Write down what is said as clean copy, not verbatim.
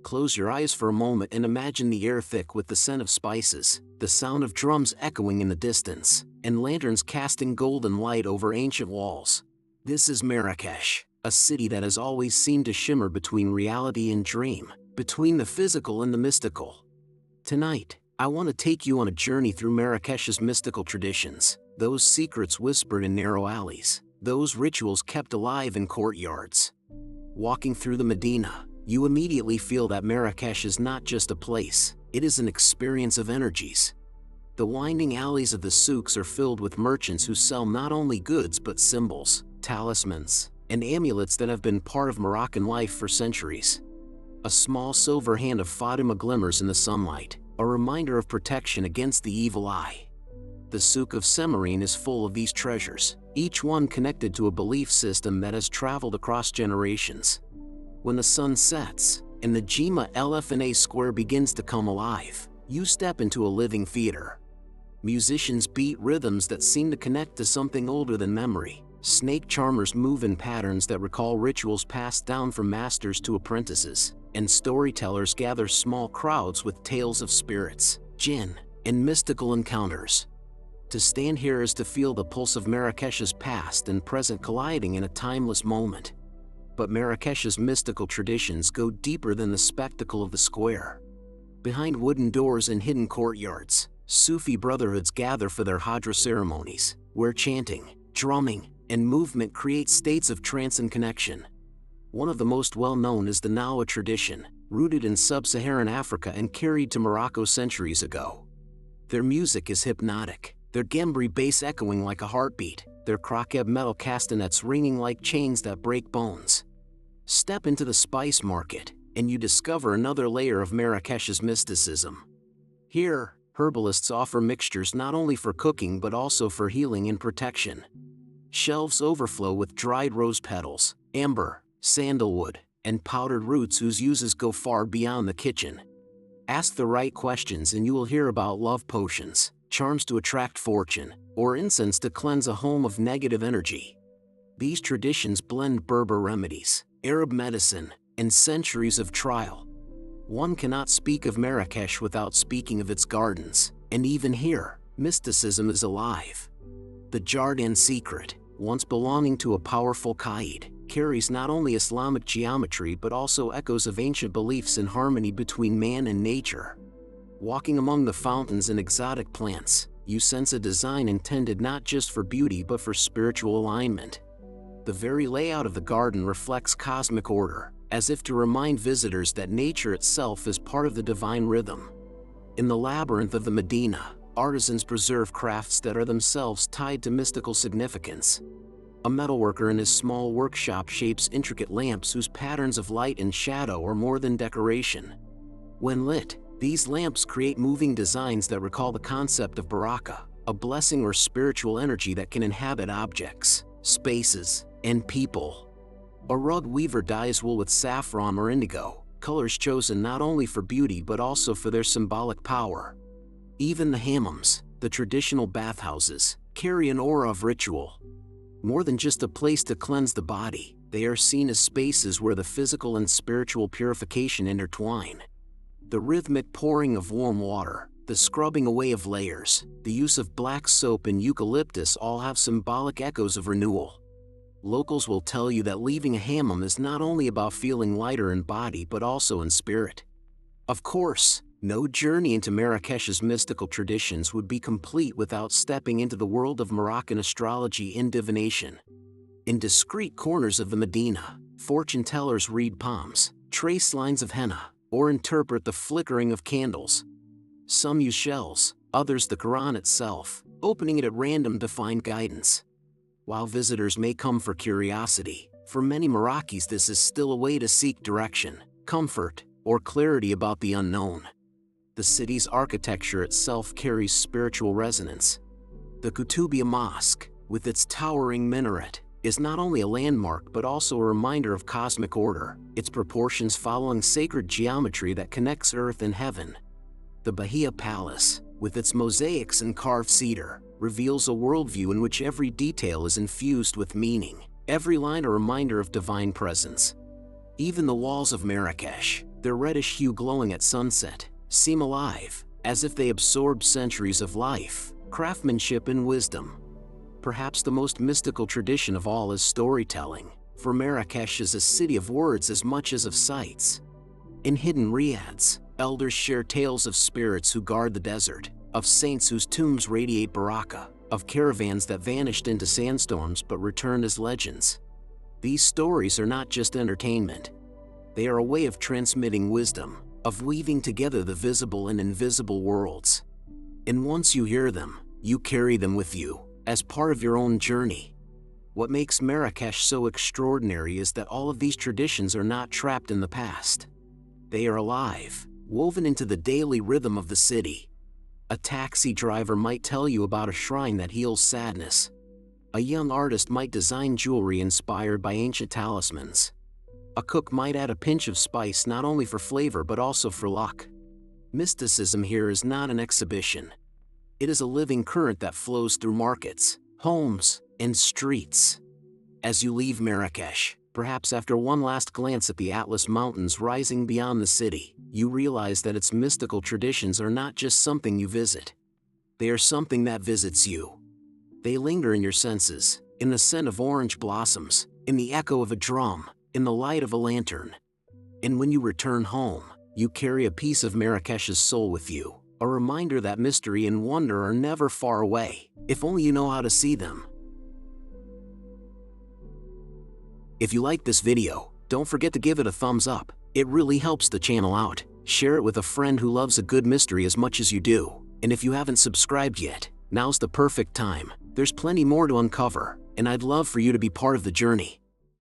Close your eyes for a moment and imagine the air thick with the scent of spices, the sound of drums echoing in the distance, and lanterns casting golden light over ancient walls. This is Marrakesh, a city that has always seemed to shimmer between reality and dream, between the physical and the mystical. Tonight, I want to take you on a journey through Marrakesh's mystical traditions, those secrets whispered in narrow alleys, those rituals kept alive in courtyards. Walking through the Medina, you immediately feel that Marrakesh is not just a place, it is an experience of energies. The winding alleys of the souks are filled with merchants who sell not only goods but symbols, talismans, and amulets that have been part of Moroccan life for centuries. A small silver hand of Fatima glimmers in the sunlight, a reminder of protection against the evil eye. The souk of Semarine is full of these treasures, each one connected to a belief system that has traveled across generations. When the sun sets, and the Jima LFNA square begins to come alive, you step into a living theater. Musicians beat rhythms that seem to connect to something older than memory. Snake charmers move in patterns that recall rituals passed down from masters to apprentices, and storytellers gather small crowds with tales of spirits, jinn, and mystical encounters. To stand here is to feel the pulse of Marrakesh's past and present colliding in a timeless moment. But Marrakesh's mystical traditions go deeper than the spectacle of the square. Behind wooden doors and hidden courtyards, Sufi brotherhoods gather for their Hadra ceremonies, where chanting, drumming, and movement create states of trance and connection. One of the most well-known is the Gnawa tradition, rooted in sub-Saharan Africa and carried to Morocco centuries ago. Their music is hypnotic, their Gembri bass echoing like a heartbeat, their Krokeb metal castanets ringing like chains that break bones. Step into the spice market, and you discover another layer of Marrakesh's mysticism. Here, herbalists offer mixtures not only for cooking but also for healing and protection. Shelves overflow with dried rose petals, amber, sandalwood, and powdered roots whose uses go far beyond the kitchen. Ask the right questions and you will hear about love potions, charms to attract fortune, or incense to cleanse a home of negative energy. These traditions blend Berber remedies, Arab medicine, and centuries of trial. One cannot speak of Marrakesh without speaking of its gardens, and even here, mysticism is alive. The Jardin secret, once belonging to a powerful Qaid, carries not only Islamic geometry but also echoes of ancient beliefs in harmony between man and nature. Walking among the fountains and exotic plants, you sense a design intended not just for beauty but for spiritual alignment. The very layout of the garden reflects cosmic order, as if to remind visitors that nature itself is part of the divine rhythm. In the labyrinth of the Medina, artisans preserve crafts that are themselves tied to mystical significance. A metalworker in his small workshop shapes intricate lamps whose patterns of light and shadow are more than decoration. When lit, these lamps create moving designs that recall the concept of baraka, a blessing or spiritual energy that can inhabit objects, spaces, and people. A rug weaver dyes wool with saffron or indigo, colors chosen not only for beauty but also for their symbolic power. Even the hammams, the traditional bathhouses, carry an aura of ritual. More than just a place to cleanse the body, they are seen as spaces where the physical and spiritual purification intertwine. The rhythmic pouring of warm water, the scrubbing away of layers, the use of black soap and eucalyptus all have symbolic echoes of renewal. Locals will tell you that leaving a hammam is not only about feeling lighter in body but also in spirit. Of course, no journey into Marrakesh's mystical traditions would be complete without stepping into the world of Moroccan astrology and divination. In discreet corners of the Medina, fortune tellers read palms, trace lines of henna, or interpret the flickering of candles. Some use shells, others the Quran itself, opening it at random to find guidance. While visitors may come for curiosity, for many Moroccans this is still a way to seek direction, comfort, or clarity about the unknown. The city's architecture itself carries spiritual resonance. The Koutoubia Mosque, with its towering minaret, is not only a landmark but also a reminder of cosmic order, its proportions following sacred geometry that connects earth and heaven. The Bahia Palace, with its mosaics and carved cedar, reveals a worldview in which every detail is infused with meaning, every line a reminder of divine presence. Even the walls of Marrakesh, their reddish hue glowing at sunset, seem alive, as if they absorbed centuries of life, craftsmanship and wisdom. Perhaps the most mystical tradition of all is storytelling, for Marrakesh is a city of words as much as of sights. In hidden riads, elders share tales of spirits who guard the desert, of saints whose tombs radiate baraka, of caravans that vanished into sandstorms but returned as legends. These stories are not just entertainment. They are a way of transmitting wisdom, of weaving together the visible and invisible worlds. And once you hear them, you carry them with you, as part of your own journey. What makes Marrakesh so extraordinary is that all of these traditions are not trapped in the past. They are alive, woven into the daily rhythm of the city. A taxi driver might tell you about a shrine that heals sadness. A young artist might design jewelry inspired by ancient talismans. A cook might add a pinch of spice not only for flavor but also for luck. Mysticism here is not an exhibition. It is a living current that flows through markets, homes, and streets. As you leave Marrakesh, perhaps after one last glance at the Atlas Mountains rising beyond the city, you realize that its mystical traditions are not just something you visit. They are something that visits you. They linger in your senses, in the scent of orange blossoms, in the echo of a drum, in the light of a lantern. And when you return home, you carry a piece of Marrakesh's soul with you, a reminder that mystery and wonder are never far away, if only you know how to see them. If you liked this video, don't forget to give it a thumbs up. It really helps the channel out. Share it with a friend who loves a good mystery as much as you do. And if you haven't subscribed yet, now's the perfect time. There's plenty more to uncover, and I'd love for you to be part of the journey.